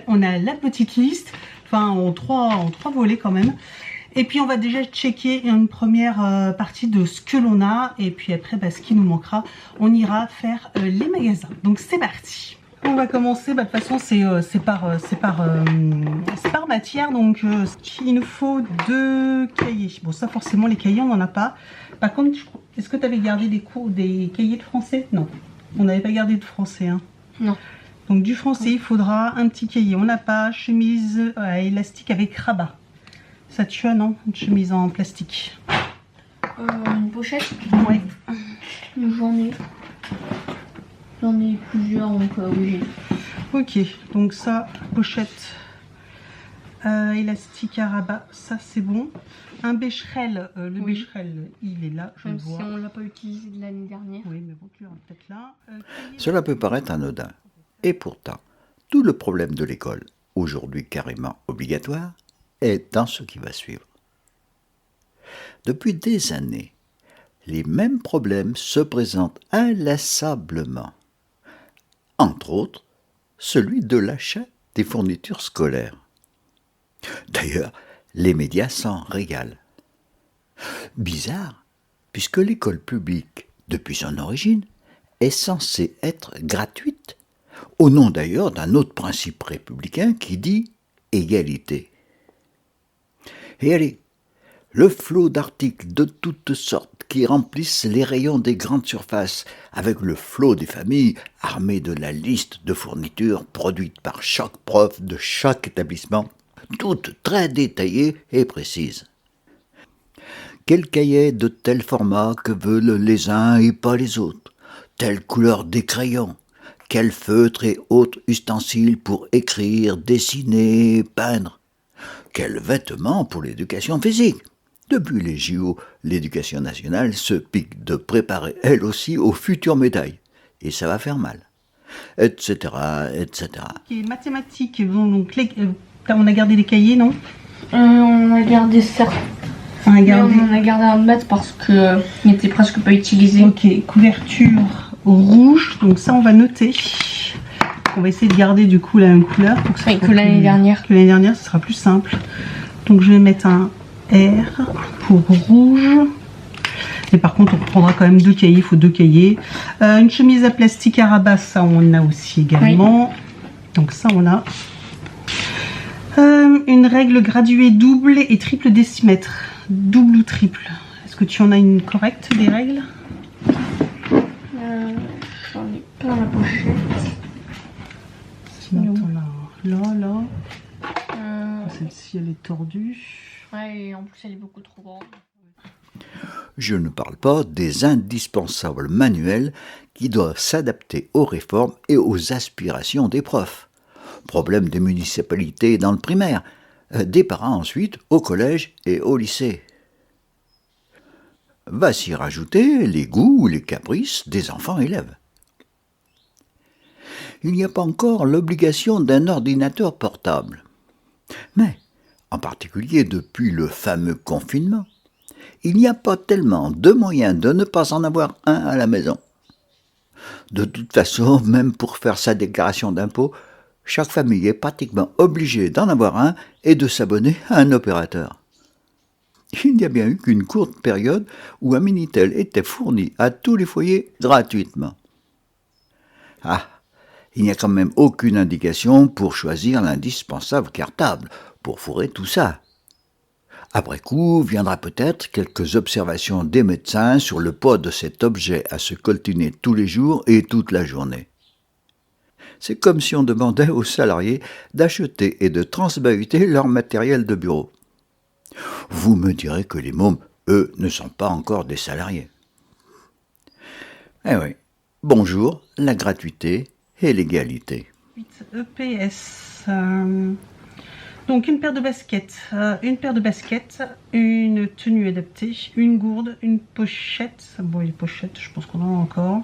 on a la petite liste, enfin en trois volets quand même. Et puis on va déjà checker une première partie de ce que l'on a. Et puis après, ce qui nous manquera, on ira faire les magasins. Donc c'est parti. On va commencer, de toute façon c'est par matière. Donc il nous faut 2 cahiers. Bon, ça forcément les cahiers on n'en a pas. Par contre, est-ce que tu avais gardé des cahiers de français? Non, on n'avait pas gardé de français. Hein. Non. Donc du français, il faudra un petit cahier. On n'a pas chemise à élastique avec rabat. Ça tu as, non? Une chemise en plastique. Une pochette? Ouais. J'en ai plusieurs, donc oui. Ok, donc ça, pochette élastique à rabat, ça c'est bon. Un bécherel, bécherel, il est là, je le vois. Même si on ne l'a pas utilisé de l'année dernière. Oui, mais bon, tu l'auras peut-être là. Cela peut paraître anodin. Et pourtant, tout le problème de l'école, aujourd'hui carrément obligatoire, est dans ce qui va suivre. Depuis des années, les mêmes problèmes se présentent inlassablement. Entre autres, celui de l'achat des fournitures scolaires. D'ailleurs, les médias s'en régalent. Bizarre, puisque l'école publique, depuis son origine, est censée être gratuite, au nom d'ailleurs d'un autre principe républicain qui dit égalité. Et allez, le flot d'articles de toutes sortes qui remplissent les rayons des grandes surfaces, avec le flot des familles armées de la liste de fournitures produites par chaque prof de chaque établissement, toutes très détaillées et précises. Quel cahier de tel format que veulent les uns et pas les autres? Telle couleur des crayons? Quel feutre et autres ustensiles pour écrire, dessiner, peindre? Quels vêtements pour l'éducation physique? Depuis les JO, l'éducation nationale se pique de préparer elle aussi aux futures médailles. Et ça va faire mal. Etc., etc. Okay, mathématiques, donc on a gardé les cahiers, non? On a gardé certains. On a gardé un de maths parce qu'il n'était presque pas utilisé. Ok, couverture rouge, donc ça on va noter. On va essayer de garder du coup la même couleur. Que l'année dernière. Que l'année dernière, ce sera plus simple. Donc je vais mettre un R pour rouge. Et par contre, on prendra quand même 2 cahiers, il faut 2 cahiers. Une chemise à plastique à rabat, ça on a aussi également. Oui. Donc ça on a. Une règle graduée double et triple décimètre. Double ou triple? Est-ce que tu en as une correcte des règles? J'en ai pas dans la pochette. Sinon t'en as là. Celle-ci elle est tordue. Ouais, et en plus elle est beaucoup trop grande. Je ne parle pas des indispensables manuels qui doivent s'adapter aux réformes et aux aspirations des profs. Problème des municipalités dans le primaire, des parents ensuite au collège et au lycée. Va s'y rajouter les goûts ou les caprices des enfants élèves. Il n'y a pas encore l'obligation d'un ordinateur portable. Mais, en particulier depuis le fameux confinement, il n'y a pas tellement de moyens de ne pas en avoir un à la maison. De toute façon, même pour faire sa déclaration d'impôt, chaque famille est pratiquement obligée d'en avoir un et de s'abonner à un opérateur. Il n'y a bien eu qu'une courte période où un Minitel était fourni à tous les foyers gratuitement. Ah, il n'y a quand même aucune indication pour choisir l'indispensable cartable pour fourrer tout ça. Après coup, viendra peut-être quelques observations des médecins sur le poids de cet objet à se coltiner tous les jours et toute la journée. C'est comme si on demandait aux salariés d'acheter et de transbahuter leur matériel de bureau. Vous me direz que les mômes, eux, ne sont pas encore des salariés. Eh oui, bonjour, la gratuité et l'égalité. EPS. Donc une paire de baskets, une tenue adaptée, une gourde, une pochette. Bon, les pochettes, je pense qu'on en a encore.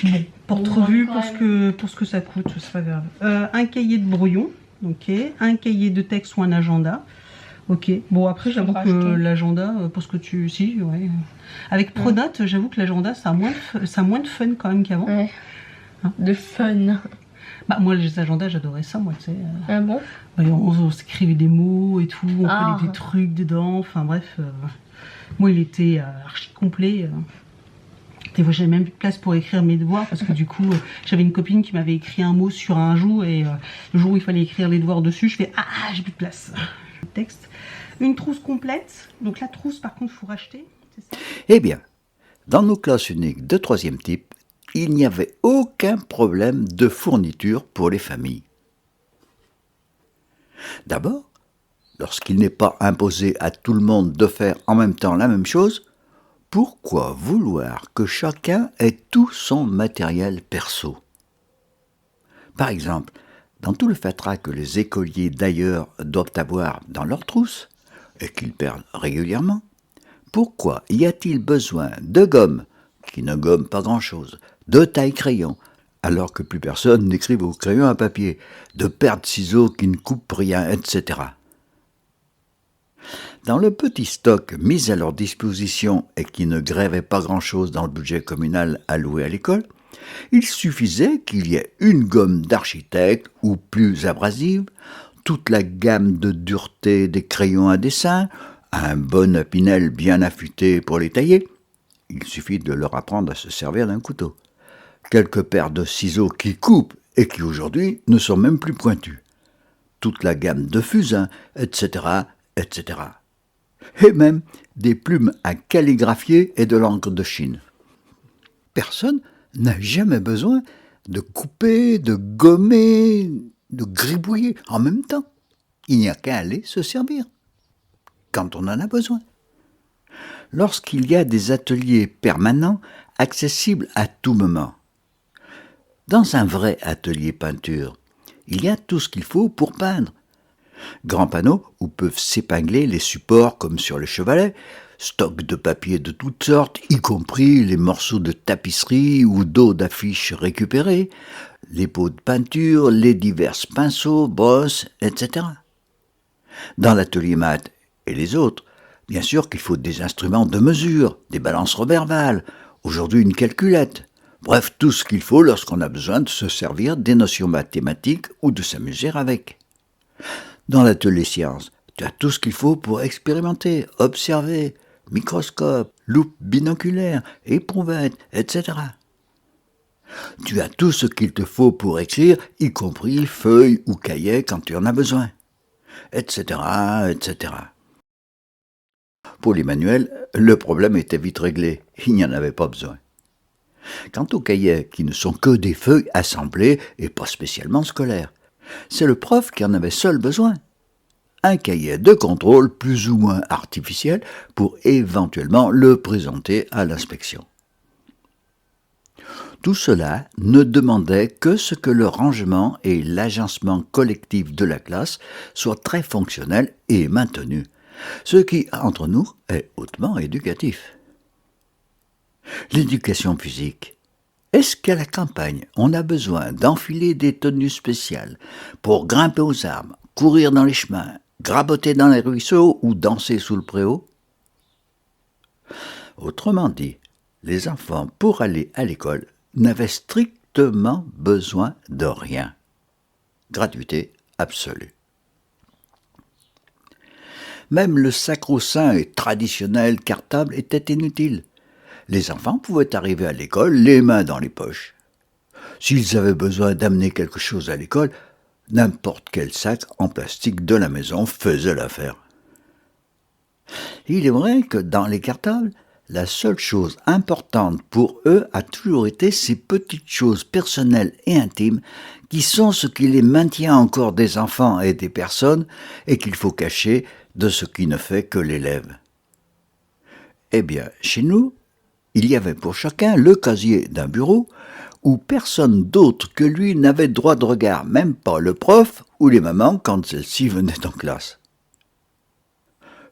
Bon, porte-revue pour ce que ça coûte, c'est pas grave. Un cahier de brouillon, ok. Un cahier de texte ou un agenda. Ok, bon après j'avoue que l'agenda, pour ce que tu... Si, ouais. Avec Pronote, j'avoue que l'agenda ça a moins de fun quand même qu'avant. Ouais, hein, de fun. Bah, moi, les agendas, j'adorais ça, moi, tu sais. Ah bon? On s'écrivait des mots et tout, on Ah. collait des trucs dedans, enfin bref. Moi, il était archi complet. Des fois, j'avais même plus de place pour écrire mes devoirs parce que du coup, j'avais une copine qui m'avait écrit un mot sur un jour et le jour où il fallait écrire les devoirs dessus, je fais « Ah, j'ai plus de place !» Texte. Une trousse complète. Donc la trousse, par contre, il faut racheter, c'est ça? Eh bien, dans nos classes uniques de 3e type, il n'y avait aucun problème de fourniture pour les familles. D'abord, lorsqu'il n'est pas imposé à tout le monde de faire en même temps la même chose, pourquoi vouloir que chacun ait tout son matériel perso? Par exemple, dans tout le fatras que les écoliers d'ailleurs doivent avoir dans leur trousse, et qu'ils perdent régulièrement, pourquoi y a-t-il besoin de gomme, qui ne gomme pas grand-chose, de taille-crayon, alors que plus personne n'écrive au crayon à papier, de paires de ciseaux qui ne coupent rien, etc. Dans le petit stock mis à leur disposition et qui ne grèvait pas grand-chose dans le budget communal alloué à l'école, il suffisait qu'il y ait une gomme d'architecte ou plus abrasive, toute la gamme de dureté des crayons à dessin, un bon Pinel bien affûté pour les tailler. Il suffit de leur apprendre à se servir d'un couteau. Quelques paires de ciseaux qui coupent et qui aujourd'hui ne sont même plus pointus. Toute la gamme de fusains, etc., etc. Et même des plumes à calligraphier et de l'encre de Chine. Personne n'a jamais besoin de couper, de gommer, de gribouiller en même temps. Il n'y a qu'à aller se servir, quand on en a besoin. Lorsqu'il y a des ateliers permanents, accessibles à tout moment. Dans un vrai atelier peinture, il y a tout ce qu'il faut pour peindre. Grands panneaux où peuvent s'épingler les supports comme sur le chevalet, stock de papier de toutes sortes, y compris les morceaux de tapisserie ou d'eau d'affiches récupérés, les pots de peinture, les divers pinceaux, brosses, etc. Dans l'atelier maths et les autres, bien sûr qu'il faut des instruments de mesure, des balances Roberval, aujourd'hui une calculette, bref tout ce qu'il faut lorsqu'on a besoin de se servir des notions mathématiques ou de s'amuser avec. Dans l'atelier sciences, tu as tout ce qu'il faut pour expérimenter, observer, microscope, loupe binoculaire, éprouvette, etc. Tu as tout ce qu'il te faut pour écrire, y compris feuilles ou cahiers quand tu en as besoin, etc., etc. Pour les manuels, le problème était vite réglé, il n'y en avait pas besoin. Quant aux cahiers, qui ne sont que des feuilles assemblées et pas spécialement scolaires, c'est le prof qui en avait seul besoin. Un cahier de contrôle plus ou moins artificiel pour éventuellement le présenter à l'inspection. Tout cela ne demandait que ce que le rangement et l'agencement collectif de la classe soient très fonctionnels et maintenus, ce qui, entre nous, est hautement éducatif. L'éducation physique. Est-ce qu'à la campagne, on a besoin d'enfiler des tenues spéciales pour grimper aux arbres, courir dans les chemins, graboter dans les ruisseaux ou danser sous le préau? Autrement dit, les enfants, pour aller à l'école, n'avaient strictement besoin de rien. Gratuité absolue. Même le sacro-saint et traditionnel cartable était inutile. Les enfants pouvaient arriver à l'école les mains dans les poches. S'ils avaient besoin d'amener quelque chose à l'école, n'importe quel sac en plastique de la maison faisait l'affaire. Il est vrai que dans les cartables, la seule chose importante pour eux a toujours été ces petites choses personnelles et intimes qui sont ce qui les maintient encore des enfants et des personnes et qu'il faut cacher de ce qui ne fait que l'élève. Eh bien, chez nous, il y avait pour chacun le casier d'un bureau où personne d'autre que lui n'avait droit de regard, même pas le prof ou les mamans quand celles-ci venaient en classe.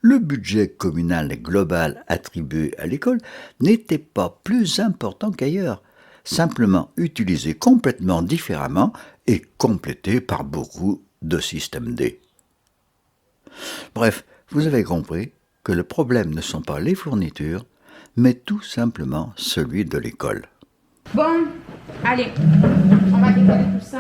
Le budget communal global attribué à l'école n'était pas plus important qu'ailleurs, simplement utilisé complètement différemment et complété par beaucoup de systèmes D. Bref, vous avez compris que le problème ne sont pas les fournitures, mais tout simplement celui de l'école. Bon, Allez, on va décoller tout ça.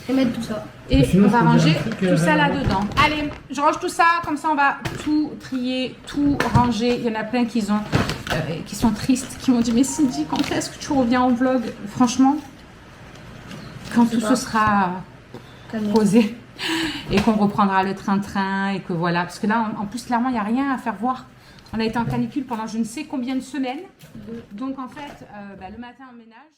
Et mettre tout ça. Et Sinon, on va je peux ranger dire un truc, tout ça là-bas. là-dedans. Allez, je range tout ça, comme ça on va tout trier, tout ranger. Il y en a plein qui sont tristes, qui m'ont dit mais Cindy, quand est-ce que tu reviens en vlog? Franchement, quand tout ce sera posé et qu'on reprendra le train-train et que voilà. Parce que là, en plus, clairement, il n'y a rien à faire voir. On a été en canicule pendant je ne sais combien de semaines. Donc en fait, le matin on ménage.